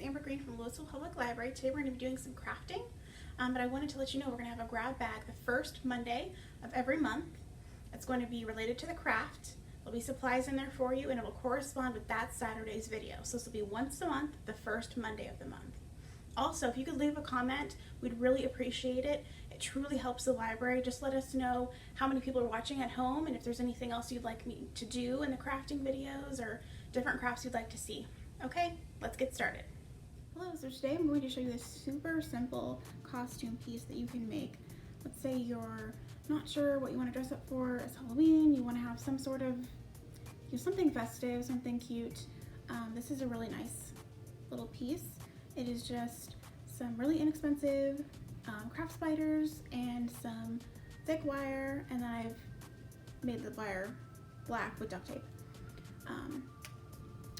Amber Green from Louisville Public Library. Today we're going to be doing some crafting, but I wanted to let you know we're going to have a grab bag the first Monday of every month. It's going to be related to the craft. There'll be supplies in there for you, and it will correspond with that Saturday's video. So this will be once a month, the first Monday of the month. Also, if you could leave a comment, we'd really appreciate it. It truly helps the library. Just let us know how many people are watching at home and if there's anything else you'd like me to do in the crafting videos or different crafts you'd like to see. Okay, let's get started. Hello, so today I'm going to show you this super simple costume piece that you can make. Let's say you're not sure what you want to dress up for. It's Halloween, you want to have some sort of, something festive, something cute. This is a really nice little piece. It is just some really inexpensive craft spiders and some thick wire, and then I've made the wire black with duct tape.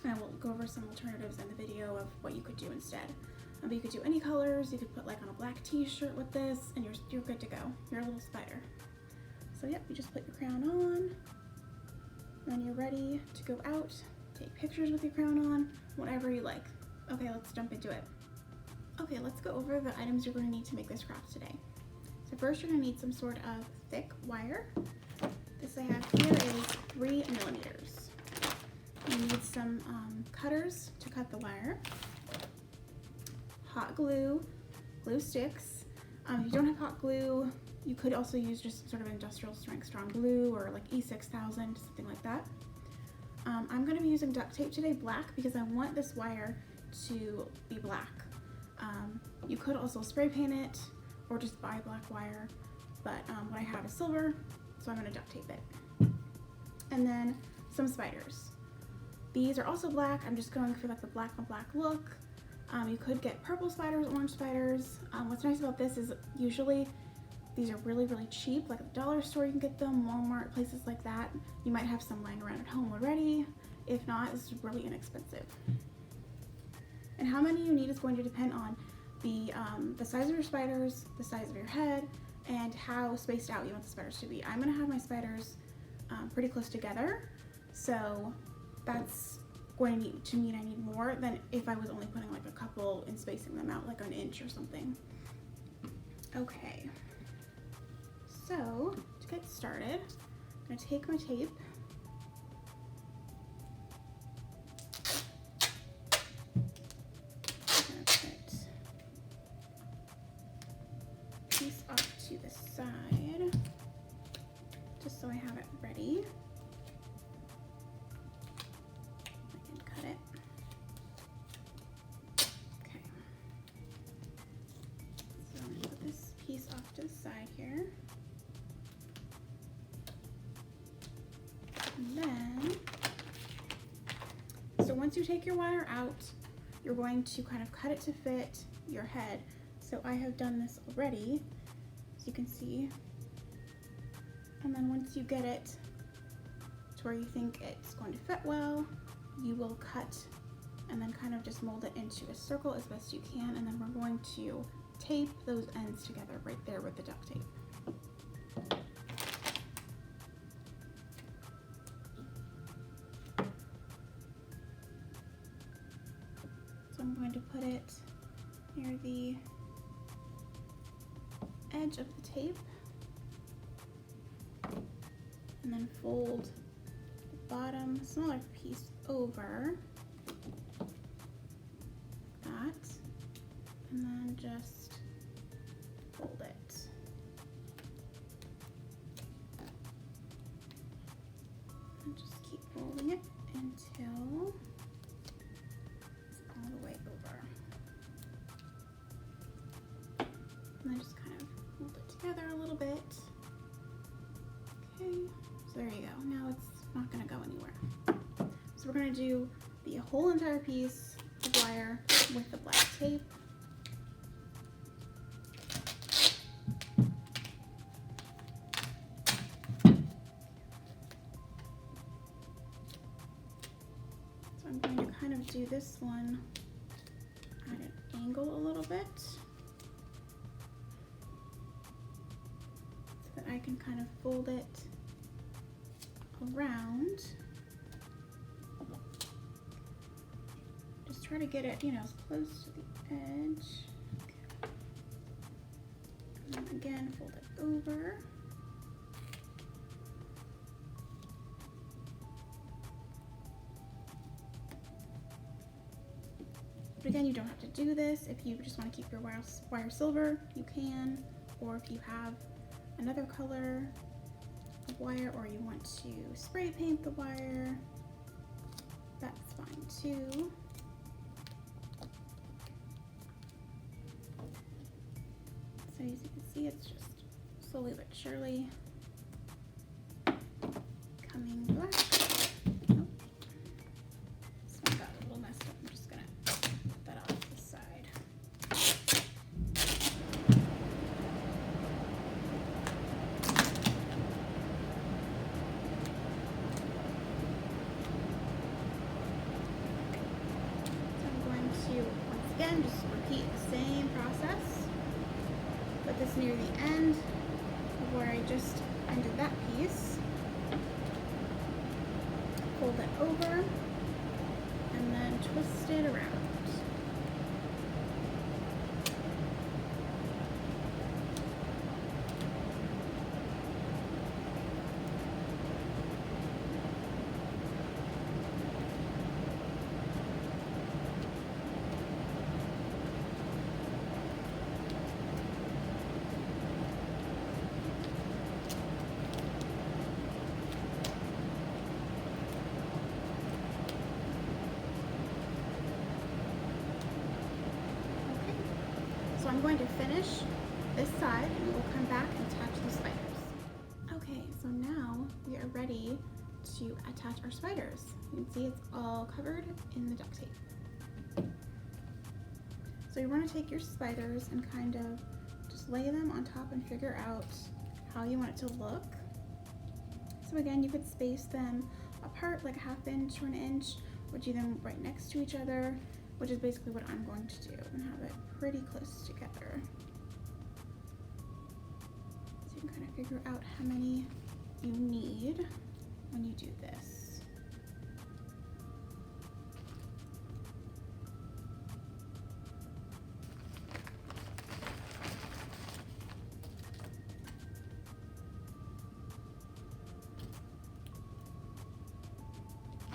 And I will go over some alternatives in the video of what you could do instead. But you could do any colors. You could put like on a black t-shirt with this, and you're good to go. You're a little spider. So yep, you just put your crown on, then you're ready to go out, take pictures with your crown on, whatever you like. Okay, let's jump into it. Okay, let's go over the items you're going to need to make this craft today. So first you're going to need some sort of thick wire. This I have here is 3 millimeters. You need some cutters to cut the wire, hot glue, glue sticks. If you don't have hot glue, you could also use just sort of industrial strength strong glue or like E6000, something like that. I'm going to be using duct tape today, black, because I want this wire to be black. You could also spray paint it or just buy black wire, but what I have is silver, so I'm going to duct tape it. And then some spiders. These are also black. I'm just going for like the black on black look. You could get purple spiders, orange spiders. What's nice about this is usually these are really, really cheap. Like at the dollar store you can get them, Walmart, places like that. You might have some lying around at home already. If not, it's really inexpensive. And how many you need is going to depend on the size of your spiders, the size of your head, and how spaced out you want the spiders to be. I'm gonna have my spiders pretty close together, so that's going to mean I need more than if I was only putting like a couple and spacing them out like an inch or something. Okay, so to get started, I'm gonna take my tape. Piece off to the side, just so I have it ready. I can cut it. Okay. So I'm going to put this piece off to the side here. And then, so once you take your wire out, you're going to kind of cut it to fit your head. So I have done this already, as you can see. And then once you get it to where you think it's going to fit well, you will cut and then kind of just mold it into a circle as best you can. And then we're going to tape those ends together right there with the duct tape. So I'm going to put it near the edge of the tape and then fold the bottom smaller piece over that, and then just fold it. And just keep folding it until it's all the way over. And then just kind of hold it together a little bit. Okay, so there you go. Now it's not going to go anywhere. So we're going to do the whole entire piece of wire with the black tape. So I'm going to kind of do this one at an angle a little bit, that I can kind of fold it around Just try to get it, you know, as close to the edge. And then again, fold it over. But again, you don't have to do this. If you just want to keep your wire silver, you can. Or if you have another color of wire, or you want to spray paint the wire, that's fine too. So as you can see, it's just slowly but surely coming black. Oh, this one got a little messed up. I'm just gonna put that off to the side. So I'm going to, once again, just repeat the same process. Put this near the end of where I just ended that piece. Fold it over and then twist it around. So I'm going to finish this side and we'll come back and attach the spiders. Okay, so now we are ready to attach our spiders. You can see it's all covered in the duct tape. So you want to take your spiders and kind of just lay them on top and figure out how you want it to look. So again, you could space them apart like a ½ inch or an inch, or do them right next to each other, which is basically what I'm going to do, and have it pretty close together. So you can kind of figure out how many you need when you do this.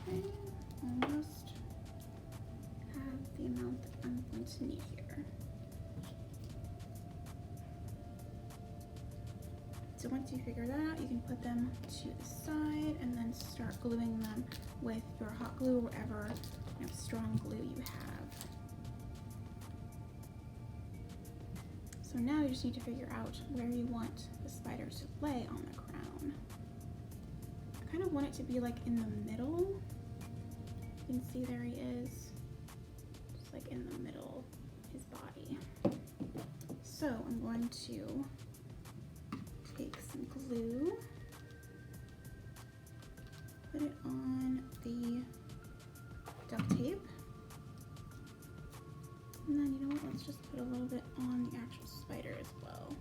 Okay, almost have the amount that I'm going to need here. So once you figure that out, you can put them to the side and then start gluing them with your hot glue or whatever strong glue you have. So now you just need to figure out where you want the spiders to lay on the crown. I kind of want it to be like in the middle. You can see there he is, just like in the middle of his body. So I'm going to take some glue, put it on the duct tape, and then you know what, let's just put a little bit on the actual spider as well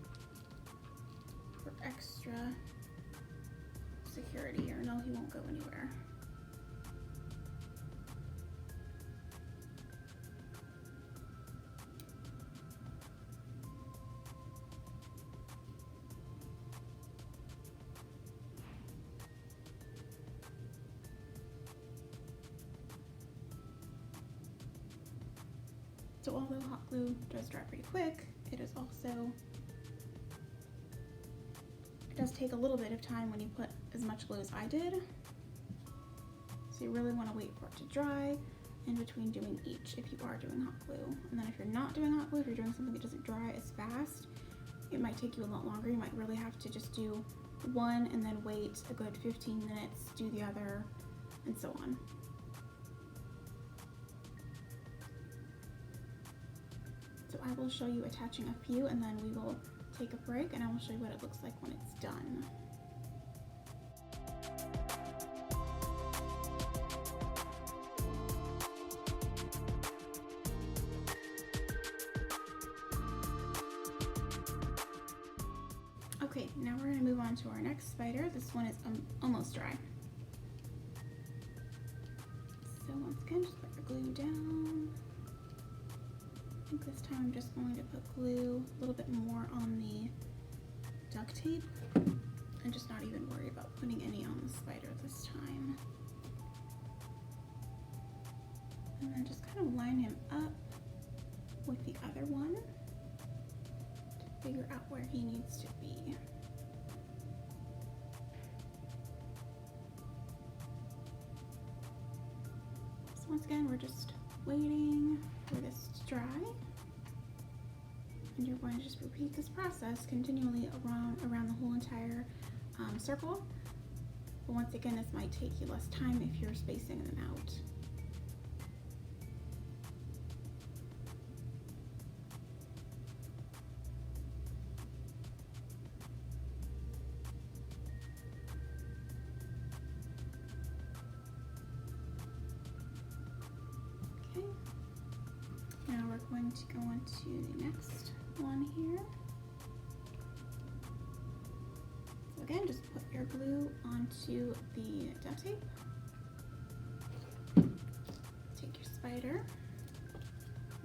for extra security, or no, he won't go anywhere. So although hot glue does dry pretty quick, it does take a little bit of time when you put as much glue as I did. So you really want to wait for it to dry in between doing each if you are doing hot glue. And then if you're not doing hot glue, if you're doing something that doesn't dry as fast, it might take you a lot longer. You might really have to just do one and then wait a good 15 minutes, do the other, and so on. So I will show you attaching a few, and then we will take a break and I will show you what it looks like when it's done. Okay, now we're going to move on to our next spider. This one is almost dry. So once again, just put your glue down. this time I'm just going to put glue a little bit more on the duct tape and just not even worry about putting any on the spider this time. And then just kind of line him up with the other one to figure out where he needs to be. So once again, we're just waiting for this to dry. And you're going to just repeat this process continually around the whole entire circle. But once again, this might take you less time if you're spacing them out. Okay, now we're going to go on to the next one here. So again, just put your glue onto the duct tape. Take your spider,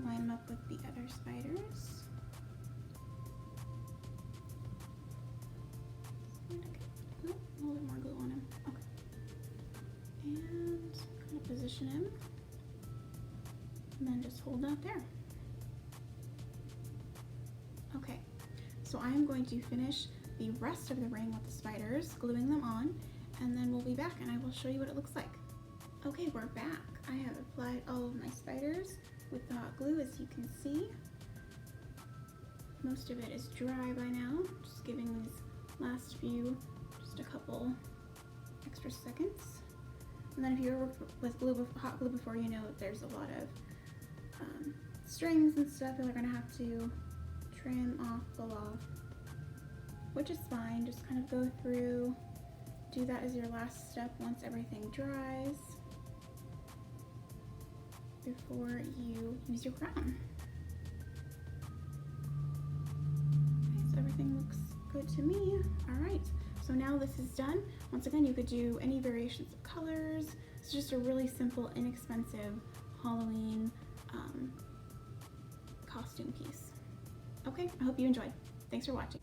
line them up with the other spiders. Oh, a little bit more glue on him. Okay. And kind of position him. And then just hold that there. Okay, so I am going to finish the rest of the ring with the spiders, gluing them on, and then we'll be back and I will show you what it looks like. Okay, we're back. I have applied all of my spiders with the hot glue, as you can see. Most of it is dry by now, just giving these last few just a couple extra seconds. And then if you worked with hot glue before, you know that there's a lot of strings and stuff that we're gonna have to trim off, pull off, which is fine. Just kind of go through, do that as your last step once everything dries before you use your crown. Okay, so everything looks good to me. All right, so now this is done. Once again, you could do any variations of colors. It's just a really simple, inexpensive Halloween costume piece. Okay, I hope you enjoyed. Thanks for watching.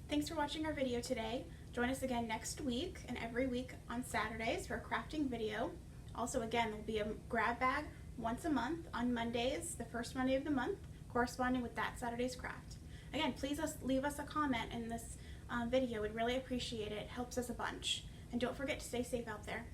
Thanks for watching our video today. Join us again next week and every week on Saturdays for a crafting video. Also, again, there'll be a grab bag once a month on Mondays, the first Monday of the month, corresponding with that Saturday's craft. Again, please leave us a comment in this video. We'd really appreciate it. It helps us a bunch. And don't forget to stay safe out there.